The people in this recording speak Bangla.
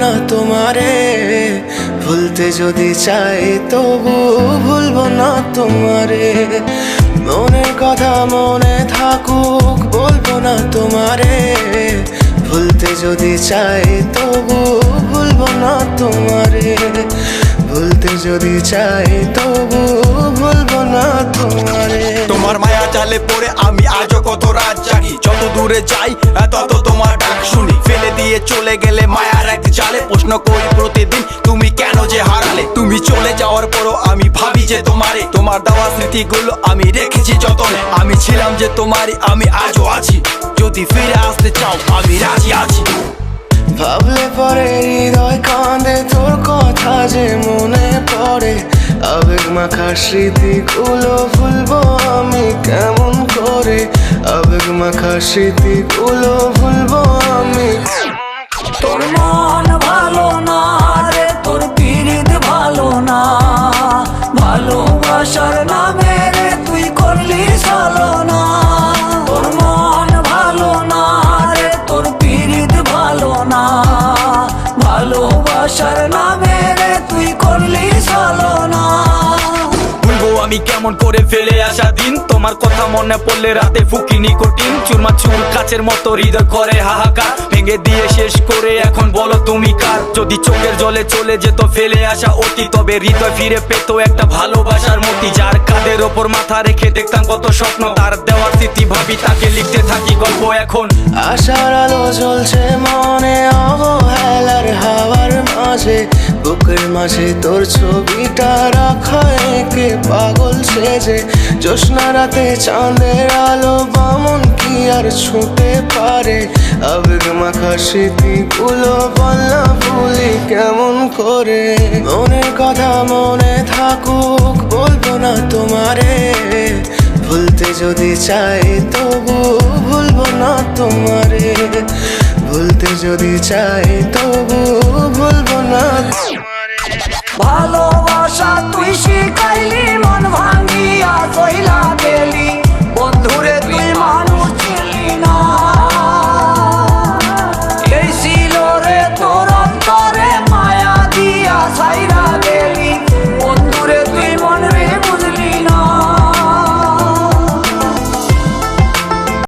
না তোমারে, ভুলতে যদি চাই তবু ভুলবো না তোমারে। মনের কথা মনে থাকুক বলবো না তোমারে, ভুলতে যদি চাই তবু ভুলবো না তোমারে। ভুলতে যদি চাই তবু ভুলবো না তোমারে। তোমার মায়া জালে পড়ে আমি আজও কত রাত জাগি, যত দূরে যাই তত তোমার ডাক শুনি। ফেলে দিয়ে চলে গেলে মায়ার এক জালে প্রশ্ন করি প্রতিদিন তুমি কেন যে হারালে। তুমি চলে যাওয়ার পরও আমি ভাবি যে তোমারে, তোমার দেওয়া স্মৃতিগুলো আমি রেখেছি যতনে। আমি ছিলাম যে তোমারই, আমি আজও আছি, যদি ফিরে আসতে চাও আমি রাজি আছি। ভাবলে পরে হৃদয় কাঁদে, তোর কথা যে মনে পড়ে। আবেগ মাখা স্মৃতিগুলো ভুলবো আমি কেমন করে, আবেগ মাখা স্মৃতিগুলো ভুলবো আমি। তোর মন ভালো না রে, তোর পীড়িত ভালো না, ভালোবাসার নামে রে তুই করলি ছলনা। তোর মন ভালো না রে, তোর পীড়িত ভালো না, ভালোবাসার নামে রে তুই করলি ছলনা। ভুলবো আমি কেমন করে ফেলে আসা দিন, তোমার কথা মনে পড়লে রাতে ফুকি নিকোটিন। চুরমাচুর কাচের মতো হৃদয় করে হাহাকার, ভেঙে দিয়ে শেষ করে এখন বলো তুমি কার। যদি চোখের জলে চলে যেত ফেলে আসা অতি, তবে হৃদয় ফিরে পেত একটা ভালোবাসার মতি। যার কাঁধের ওপর মাথা রেখে দেখতাম কত স্বপ্ন, তার দেওয়ার স্মৃতি ভাবি তাকে লিখতে থাকি গল্প এখন। আশার আলো জ্বলছে মনে অবহেলার হাওয়ার মাঝে, বুকের মাঝে তোর ছবিটা রাখা একে পাগল সেজে। জ্যোৎস্না রাতে চাঁদের আলো বামন কি আর ছুঁতে পারে, আবেগ মাখা স্মৃতিগুলো বলনা ভুলি কেমন করে। মনের কথা মনে থাকুক বলবো না তোমারে, ভুলতে যদি চাই তবু ভুলবো না তোমারে। ভুলতে যদি চাই তবু ভুলবো না তোমারে। ভালো